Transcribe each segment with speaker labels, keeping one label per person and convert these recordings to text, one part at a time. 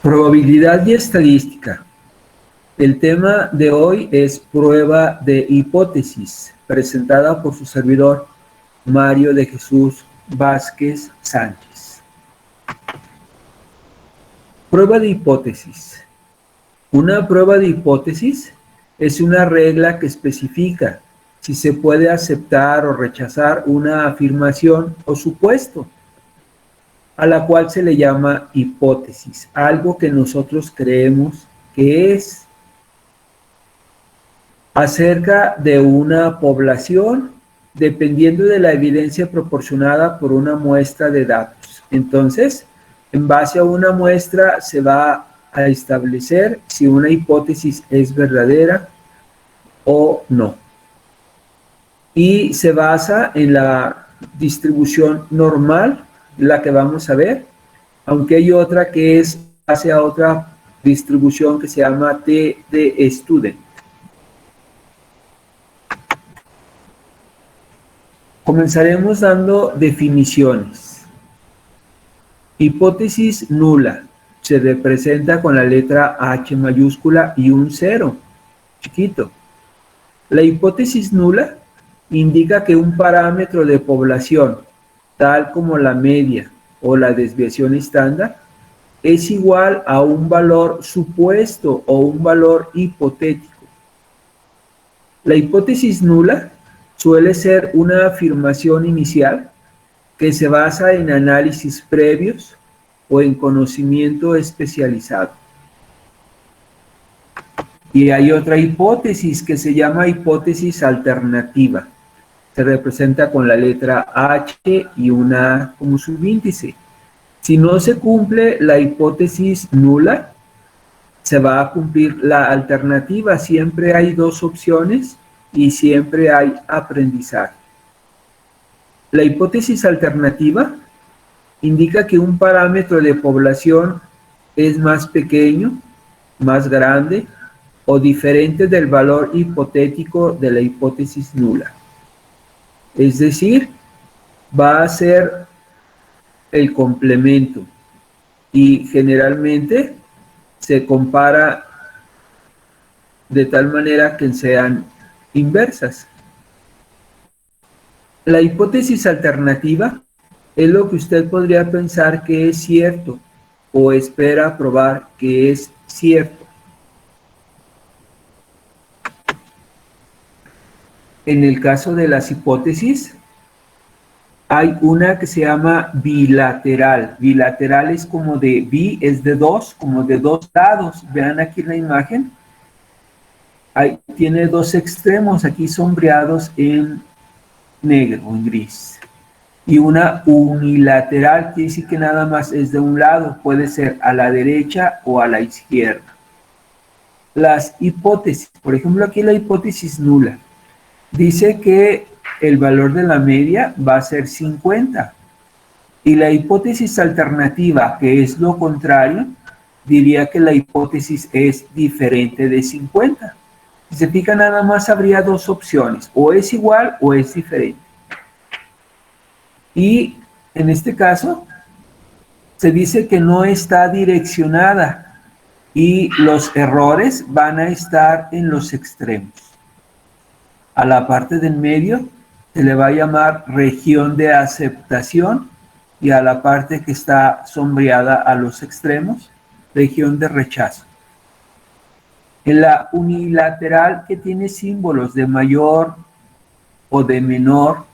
Speaker 1: Probabilidad y estadística. El tema de hoy es prueba de hipótesis, presentada por su servidor Mario de Jesús Vázquez Sánchez. Prueba de hipótesis. Una prueba de hipótesis es una regla que especifica si se puede aceptar o rechazar una afirmación o supuesto, a la cual se le llama hipótesis, algo que nosotros creemos que es acerca de una población, dependiendo de la evidencia proporcionada por una muestra de datos. Entonces, en base a una muestra se va a establecer si una hipótesis es verdadera o no. Y se basa en la distribución normal, la que vamos a ver, aunque hay otra que es hacia otra distribución que se llama T de student. Comenzaremos dando definiciones. Hipótesis nula se representa con la letra H mayúscula y un 0 chiquito. La hipótesis nula indica que un parámetro de población, tal como la media o la desviación estándar, es igual a un valor supuesto o un valor hipotético. La hipótesis nula suele ser una afirmación inicial que se basa en análisis previos o en conocimiento especializado. Y hay otra hipótesis que se llama hipótesis alternativa. Se representa con la letra H y una A como subíndice. Si no se cumple la hipótesis nula, se va a cumplir la alternativa. Siempre hay dos opciones y siempre hay aprendizaje. La hipótesis alternativa indica que un parámetro de población es más pequeño, más grande o diferente del valor hipotético de la hipótesis nula. Es decir, va a ser el complemento y generalmente se compara de tal manera que sean inversas. La hipótesis alternativa es lo que usted podría pensar que es cierto o espera probar que es cierto. En el caso de las hipótesis, hay una que se llama bilateral. Bilateral es como de bi, es de dos, como de dos lados. Vean aquí la imagen. Ahí tiene dos extremos aquí sombreados en negro, en gris. Y una unilateral quiere decir que nada más es de un lado, puede ser a la derecha o a la izquierda. Las hipótesis, por ejemplo aquí la hipótesis nula, dice que el valor de la media va a ser 50. Y la hipótesis alternativa, que es lo contrario, diría que la hipótesis es diferente de 50. Si se fija, nada más habría dos opciones, o es igual o es diferente. Y en este caso, se dice que no está direccionada y los errores van a estar en los extremos. A la parte del medio se le va a llamar región de aceptación y a la parte que está sombreada a los extremos, región de rechazo. En la unilateral, que tiene símbolos de mayor o de menor,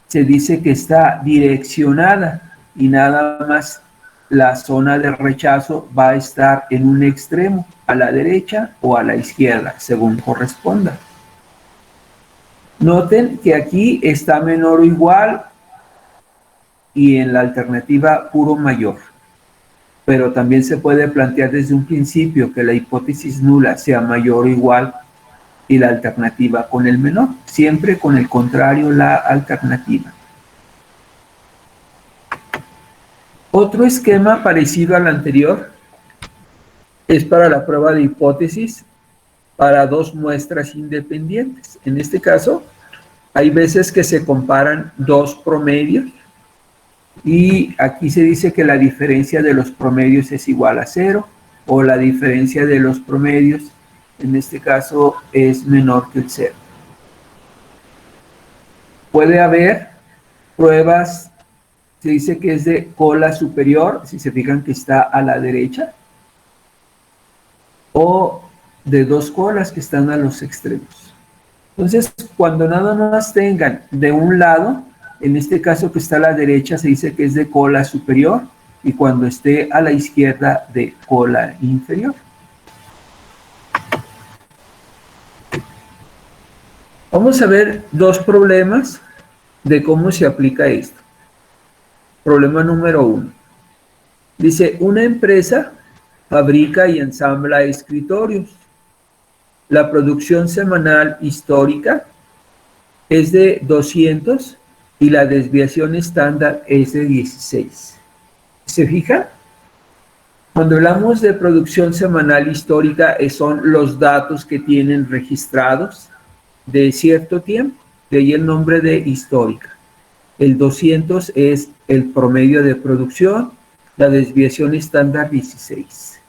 Speaker 1: se dice que está direccionada y nada más la zona de rechazo va a estar en un extremo, a la derecha o a la izquierda, según corresponda. Noten que aquí está menor o igual y en la alternativa puro mayor. Pero también se puede plantear desde un principio que la hipótesis nula sea mayor o igual y la alternativa con el menor, siempre con el contrario la alternativa. Otro esquema parecido al anterior es para la prueba de hipótesis para dos muestras independientes. En este caso, hay veces que se comparan dos promedios Y aquí se dice que la diferencia de los promedios es igual a 0, o la diferencia de los promedios, en este caso, es menor que el 0. Puede haber pruebas, se dice que es de cola superior, si se fijan que está a la derecha, o de dos colas que están a los extremos. Entonces, cuando nada más tengan de un lado, en este caso que está a la derecha, se dice que es de cola superior, y cuando esté a la izquierda, de cola inferior. Vamos a ver dos problemas de cómo se aplica esto. Problema número 1. Dice, una empresa fabrica y ensambla escritorios. La producción semanal histórica es de 200 y la desviación estándar es de 16. ¿Se fijan? Cuando hablamos de producción semanal histórica, son los datos que tienen registrados de cierto tiempo, de ahí el nombre de histórica. El 200 es el promedio de producción, la desviación estándar 16.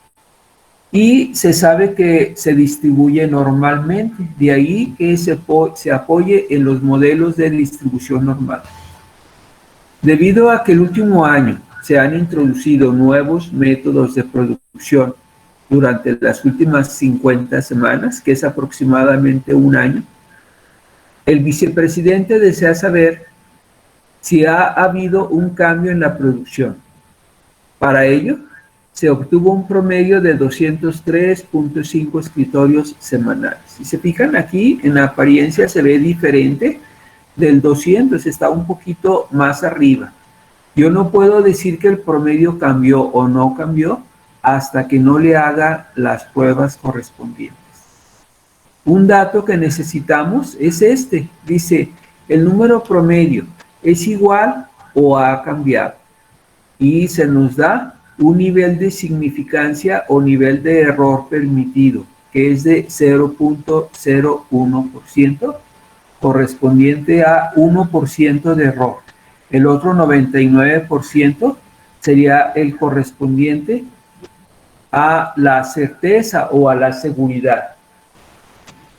Speaker 1: Y se sabe que se distribuye normalmente, de ahí que se apoye en los modelos de distribución normal. Debido a que el último año se han introducido nuevos métodos de producción durante las últimas 50 semanas, que es aproximadamente un año, el vicepresidente desea saber si ha habido un cambio en la producción. Para ello, se obtuvo un promedio de 203.5 escritorios semanales. Si se fijan aquí, en la apariencia se ve diferente del 200, está un poquito más arriba. Yo no puedo decir que el promedio cambió o no cambió hasta que no le haga las pruebas correspondientes. Un dato que necesitamos es este. Dice, el número promedio es igual o ha cambiado. Y se nos da un nivel de significancia o nivel de error permitido, que es de 0.01%, correspondiente a 1% de error. El otro 99% sería el correspondiente a la certeza o a la seguridad.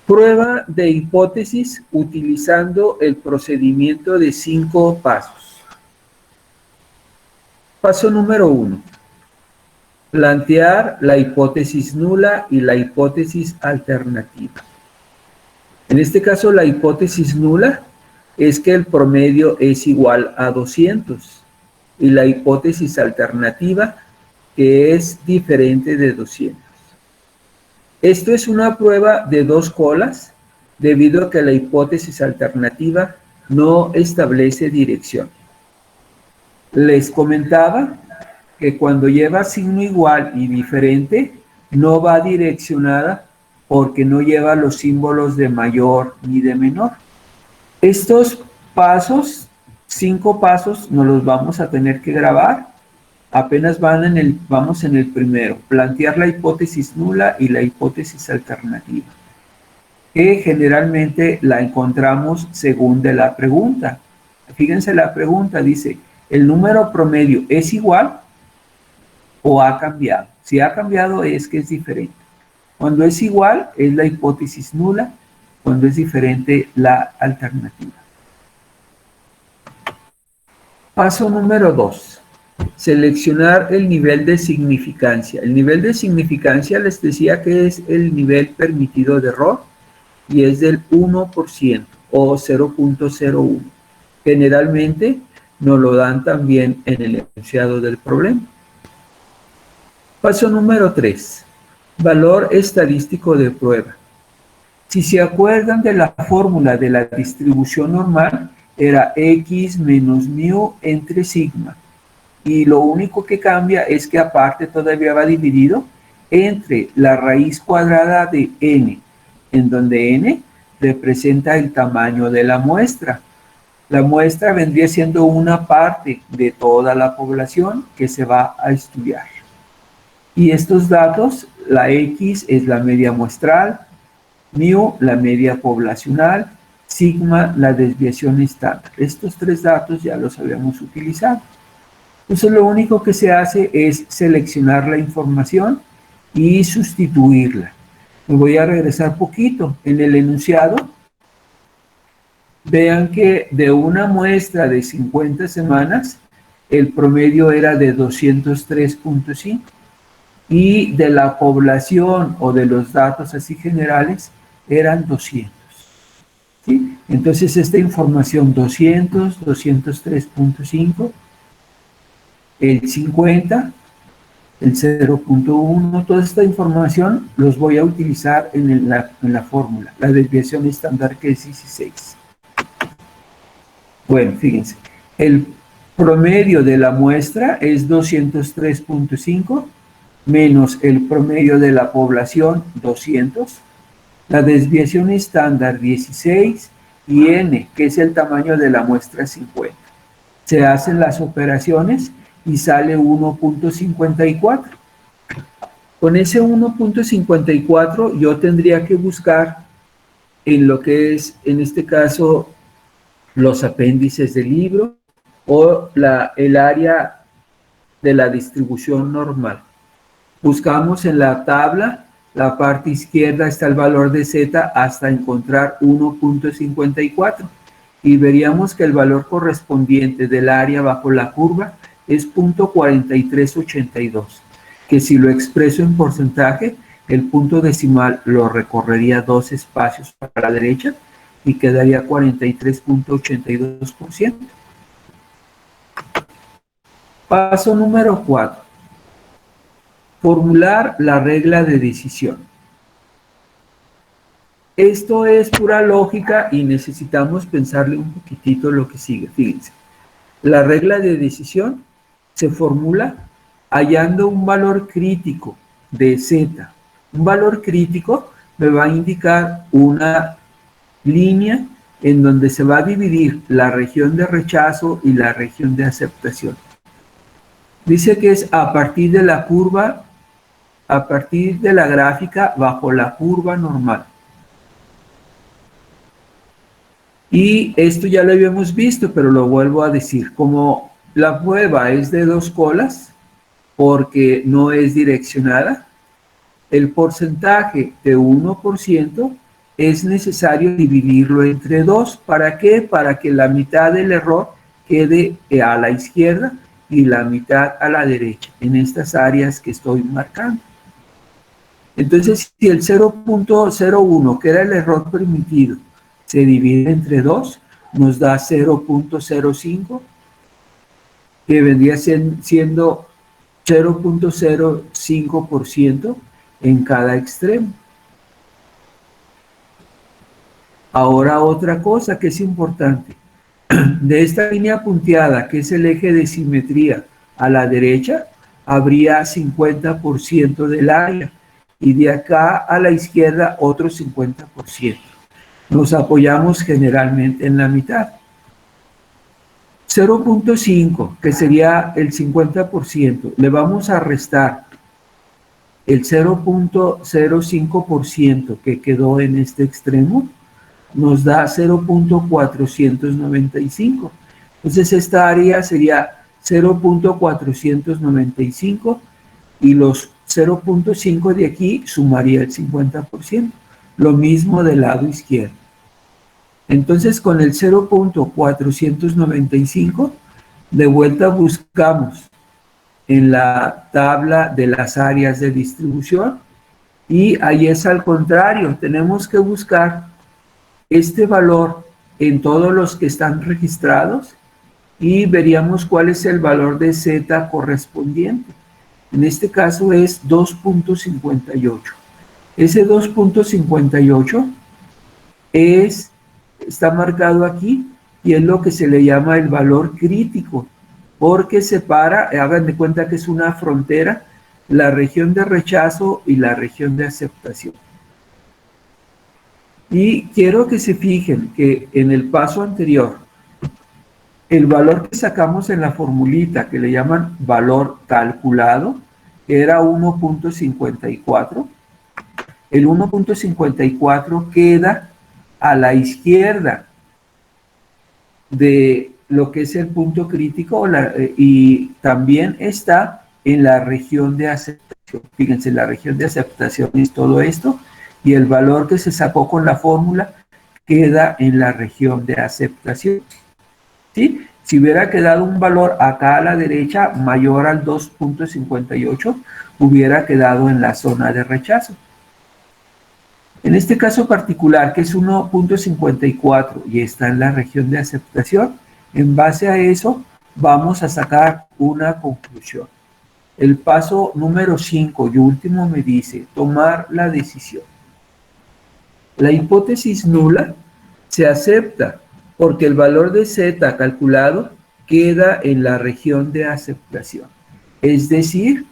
Speaker 1: Prueba de hipótesis utilizando el procedimiento de 5 pasos. Paso número 1. Plantear la hipótesis nula y la hipótesis alternativa. En este caso, la hipótesis nula es que el promedio es igual a 200 y la hipótesis alternativa que es diferente de 200. Esto es una prueba de dos colas debido a que la hipótesis alternativa no establece dirección. Les comentaba que cuando lleva signo igual y diferente, no va direccionada porque no lleva los símbolos de mayor ni de menor. Estos pasos, 5 pasos, nos los vamos a tener que grabar. Apenas vamos en el primero, plantear la hipótesis nula y la hipótesis alternativa, que generalmente la encontramos según de la pregunta. Fíjense la pregunta, dice, ¿el número promedio es igual o ha cambiado? Si ha cambiado es que es diferente. Cuando es igual es la hipótesis nula, cuando es diferente la alternativa. Paso número 2. Seleccionar el nivel de significancia. El nivel de significancia les decía que es el nivel permitido de error y es del 1% o 0.01. Generalmente nos lo dan también en el enunciado del problema. Paso número 3. Valor estadístico de prueba. Si se acuerdan de la fórmula de la distribución normal, era x menos mu entre sigma. Y lo único que cambia es que aparte todavía va dividido entre la raíz cuadrada de n, en donde n representa el tamaño de la muestra. La muestra vendría siendo una parte de toda la población que se va a estudiar. Y estos datos, la x es la media muestral, mu la media poblacional, sigma la desviación estándar. Estos 3 datos ya los habíamos utilizado. Entonces lo único que se hace es seleccionar la información y sustituirla. Me voy a regresar poquito. En el enunciado, vean que de una muestra de 50 semanas, el promedio era de 203.5 y de la población o de los datos así generales eran 200. ¿Sí? Entonces esta información 200, 203.5, el 50, el 0.1, toda esta información los voy a utilizar en la fórmula, la desviación estándar que es 16. Bueno, fíjense, el promedio de la muestra es 203.5 menos el promedio de la población 200, la desviación estándar 16 y n, que es el tamaño de la muestra 50. Se hacen las operaciones y sale 1.54. Con ese 1.54 yo tendría que buscar en lo que es, en este caso, los apéndices del libro o el área de la distribución normal. Buscamos en la tabla, la parte izquierda está el valor de z hasta encontrar 1.54 y veríamos que el valor correspondiente del área bajo la curva es 0.4382, que si lo expreso en porcentaje, el punto decimal lo recorrería 2 espacios para la derecha y quedaría 43.82%. Paso número 4. Formular la regla de decisión. Esto es pura lógica y necesitamos pensarle un poquitito lo que sigue. Fíjense, la regla de decisión se formula hallando un valor crítico de z. Un valor crítico me va a indicar una línea en donde se va a dividir la región de rechazo y la región de aceptación. Dice que es a partir de la curva, a partir de la gráfica bajo la curva normal. Y esto ya lo habíamos visto, pero lo vuelvo a decir. Como la prueba es de 2 colas, porque no es direccionada, el porcentaje de 1% es necesario dividirlo entre 2. ¿Para qué? Para que la mitad del error quede a la izquierda y la mitad a la derecha, en estas áreas que estoy marcando. Entonces, si el 0.01, que era el error permitido, se divide entre 2, nos da 0.05, que vendría siendo 0.05% en cada extremo. Ahora otra cosa que es importante. De esta línea punteada, que es el eje de simetría a la derecha, habría 50% del área. Y de acá a la izquierda otro 50%. Nos apoyamos generalmente en la mitad. 0.5, que sería el 50%, le vamos a restar el 0.05% que quedó en este extremo, nos da 0.495. Entonces esta área sería 0.495 y los 0.5 de aquí sumaría el 50%. Lo mismo del lado izquierdo. Entonces con el 0.495 de vuelta buscamos en la tabla de las áreas de distribución y ahí es al contrario, tenemos que buscar este valor en todos los que están registrados y veríamos cuál es el valor de z correspondiente. En este caso es 2.58. Ese 2.58 está marcado aquí y es lo que se le llama el valor crítico, porque separa, hagan de cuenta que es una frontera, la región de rechazo y la región de aceptación. Y quiero que se fijen que en el paso anterior, el valor que sacamos en la formulita, que le llaman valor calculado, era 1.54. El 1.54 queda a la izquierda de lo que es el punto crítico y también está en la región de aceptación. Fíjense, la región de aceptación es todo esto y el valor que se sacó con la fórmula queda en la región de aceptación. ¿Sí? Si hubiera quedado un valor acá a la derecha mayor al 2.58, hubiera quedado en la zona de rechazo. En este caso particular, que es 1.54 y está en la región de aceptación, en base a eso vamos a sacar una conclusión. El paso número 5 y último me dice tomar la decisión. La hipótesis nula se acepta porque el valor de Z calculado queda en la región de aceptación. Es decir,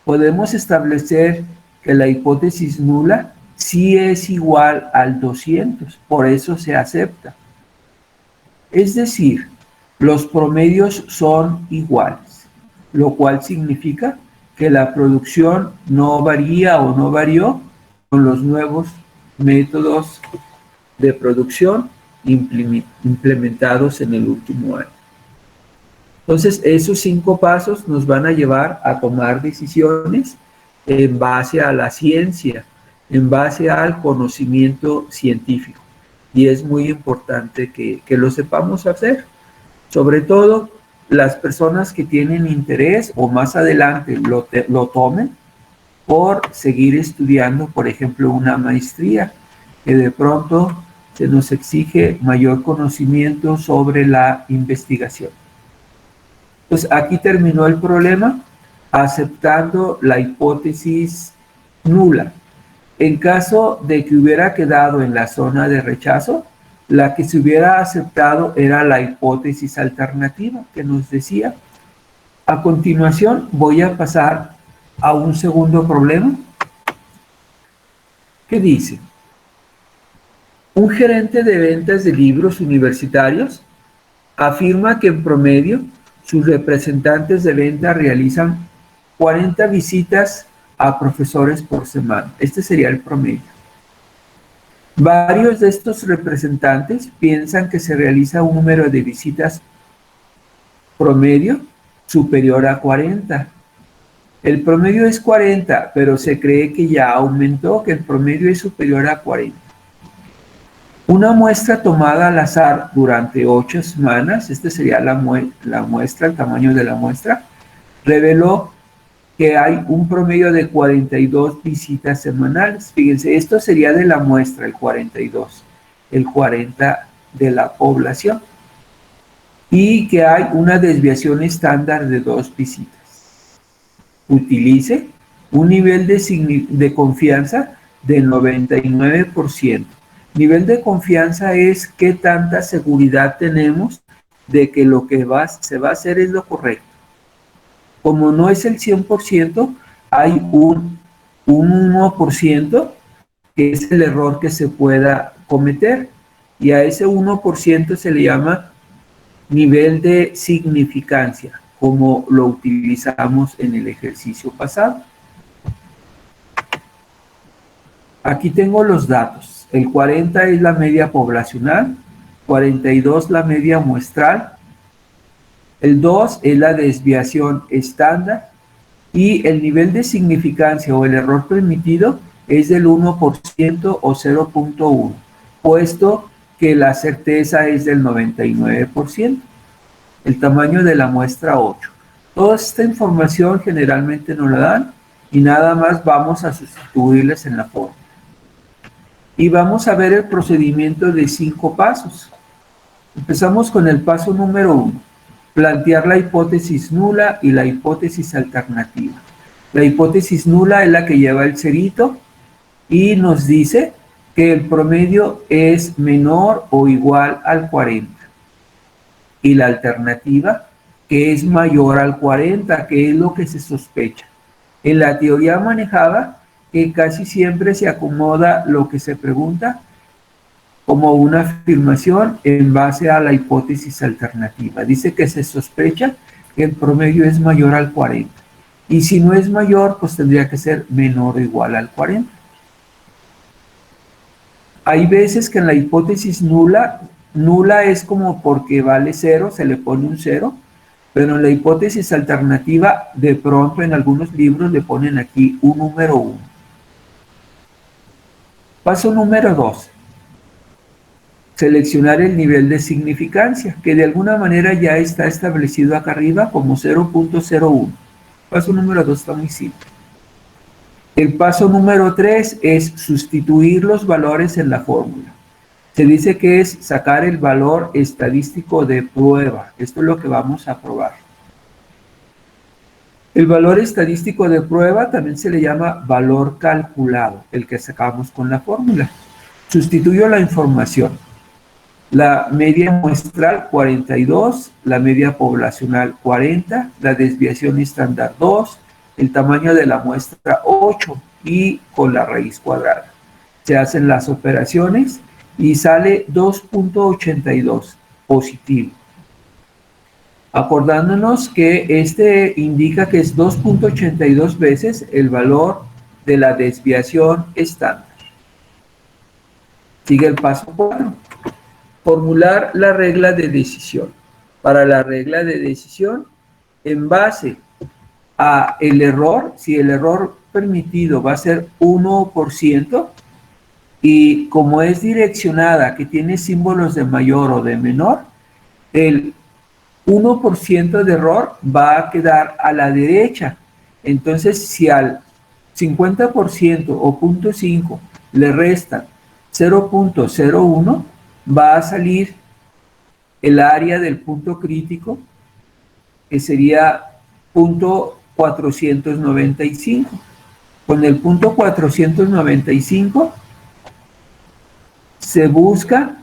Speaker 1: podemos establecer que la hipótesis nula sí es igual al 200, por eso se acepta. Es decir, los promedios son iguales, lo cual significa que la producción no varía o no varió con los nuevos métodos de producción implementados en el último año. Entonces, esos 5 pasos nos van a llevar a tomar decisiones en base a la ciencia, en base al conocimiento científico. Y es muy importante que lo sepamos hacer. Sobre todo, las personas que tienen interés o más adelante lo tomen por seguir estudiando, por ejemplo, una maestría, que de pronto se nos exige mayor conocimiento sobre la investigación. Pues aquí terminó el problema, aceptando la hipótesis nula. En caso de que hubiera quedado en la zona de rechazo, la que se hubiera aceptado era la hipótesis alternativa que nos decía. A continuación voy a pasar a un segundo problema. ¿Qué dice? Un gerente de ventas de libros universitarios afirma que en promedio sus representantes de venta realizan 40 visitas a profesores por semana. Este sería el promedio. Varios de estos representantes piensan que se realiza un número de visitas promedio superior a 40. El promedio es 40, pero se cree que ya aumentó, que el promedio es superior a 40. Una muestra tomada al azar durante 8 semanas, esta sería la muestra, el tamaño de la muestra, reveló que hay un promedio de 42 visitas semanales. Fíjense, esto sería de la muestra, el 42, el 40 de la población. Y que hay una desviación estándar de 2 visitas. Utilice un nivel de confianza de 99%. Nivel de confianza es qué tanta seguridad tenemos de que lo que se va a hacer es lo correcto. Como no es el 100%, hay un 1% que es el error que se pueda cometer. Y a ese 1% se le llama nivel de significancia, como lo utilizamos en el ejercicio pasado. Aquí tengo los datos. El 40 es la media poblacional, 42 la media muestral, el 2 es la desviación estándar y el nivel de significancia o el error permitido es del 1% o 0.1, puesto que la certeza es del 99%. El tamaño de la muestra 8. Toda esta información generalmente nos la dan y nada más vamos a sustituirles en la forma. Y vamos a ver el procedimiento de 5 pasos. Empezamos con el paso número 1. Plantear la hipótesis nula y la hipótesis alternativa. La hipótesis nula es la que lleva el cerito y nos dice que el promedio es menor o igual al 40. Y la alternativa, que es mayor al 40, que es lo que se sospecha. En la teoría manejada, que casi siempre se acomoda lo que se pregunta como una afirmación en base a la hipótesis alternativa. Dice que se sospecha que el promedio es mayor al 40. Y si no es mayor, pues tendría que ser menor o igual al 40. Hay veces que en la hipótesis nula nula es como porque vale 0, se le pone un 0, pero en la hipótesis alternativa, de pronto en algunos libros le ponen aquí un número 1. Paso número 2. Seleccionar el nivel de significancia, que de alguna manera ya está establecido acá arriba como 0.01. Paso número 2 está muy simple. El paso número 3 es sustituir los valores en la fórmula. Se dice que es sacar el valor estadístico de prueba. Esto es lo que vamos a probar. El valor estadístico de prueba también se le llama valor calculado, el que sacamos con la fórmula. Sustituyo la información. La media muestral 42, la media poblacional 40, la desviación estándar 2, el tamaño de la muestra 8 y con la raíz cuadrada. Se hacen las operaciones y sale 2.82 positivo. Acordándonos que este indica que es 2.82 veces el valor de la desviación estándar. Sigue el paso 4. Formular la regla de decisión. Para la regla de decisión, en base a el error, si el error permitido va a ser 1%, y como es direccionada, que tiene símbolos de mayor o de menor, el 1% de error va a quedar a la derecha. Entonces, si al 50% o 0.5 le restan 0.01, va a salir el área del punto crítico, que sería 0.495. Con el punto 495 se busca,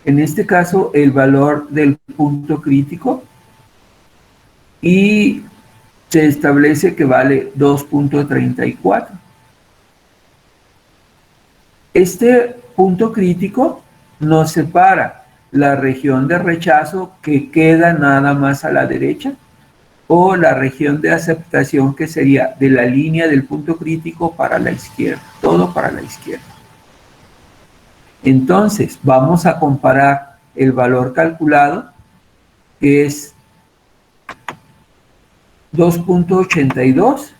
Speaker 1: en este caso, el valor del punto crítico y se establece que vale 2.34. Este punto crítico nos separa la región de rechazo, que queda nada más a la derecha, o la región de aceptación, que sería de la línea del punto crítico para la izquierda, todo para la izquierda. Entonces, vamos a comparar el valor calculado, que es 2.82.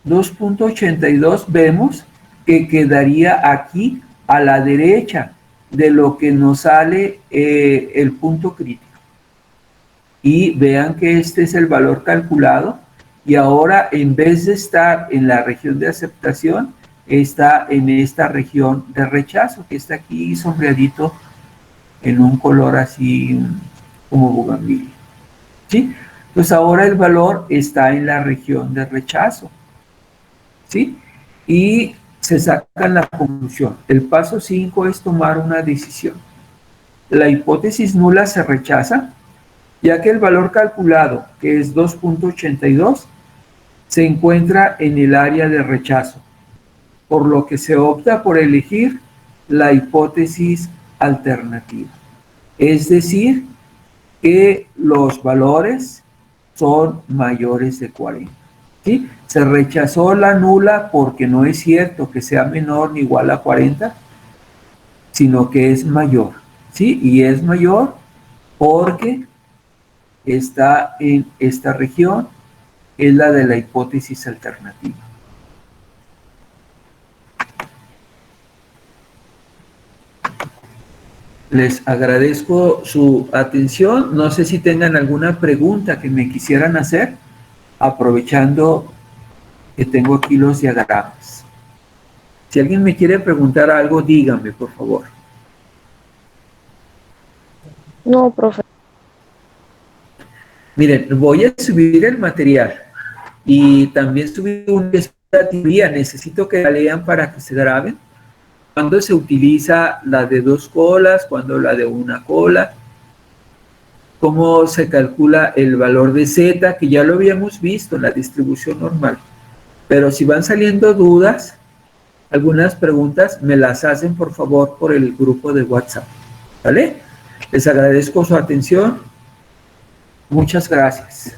Speaker 1: 2.82 vemos que quedaría aquí a la derecha de lo que nos sale el punto crítico. Y vean que este es el valor calculado, y ahora en vez de estar en la región de aceptación, está en esta región de rechazo, que está aquí sombreadito en un color así como bugambilia. ¿Sí? Pues ahora el valor está en la región de rechazo. ¿Sí? Y se saca la conclusión. El paso 5 es tomar una decisión. La hipótesis nula se rechaza, ya que el valor calculado, que es 2.82, se encuentra en el área de rechazo, por lo que se opta por elegir la hipótesis alternativa. Es decir, que los valores son mayores de 40. ¿Sí? Se rechazó la nula porque no es cierto que sea menor ni igual a 40, sino que es mayor. ¿Sí? Y es mayor porque está en esta región, es la de la hipótesis alternativa. Les agradezco su atención. No sé si tengan alguna pregunta que me quisieran hacer, aprovechando que tengo aquí los diagramas. Si alguien me quiere preguntar algo, díganme, por favor.
Speaker 2: No, profe.
Speaker 1: Miren, voy a subir el material y también subir una teoría. Necesito que la lean para que se graben. Cuando se utiliza la de 2 colas, cuando la de 1 cola, cómo se calcula el valor de Z, que ya lo habíamos visto en la distribución normal. Pero si van saliendo dudas, algunas preguntas, me las hacen por favor por el grupo de WhatsApp. ¿Vale? Les agradezco su atención. Muchas gracias.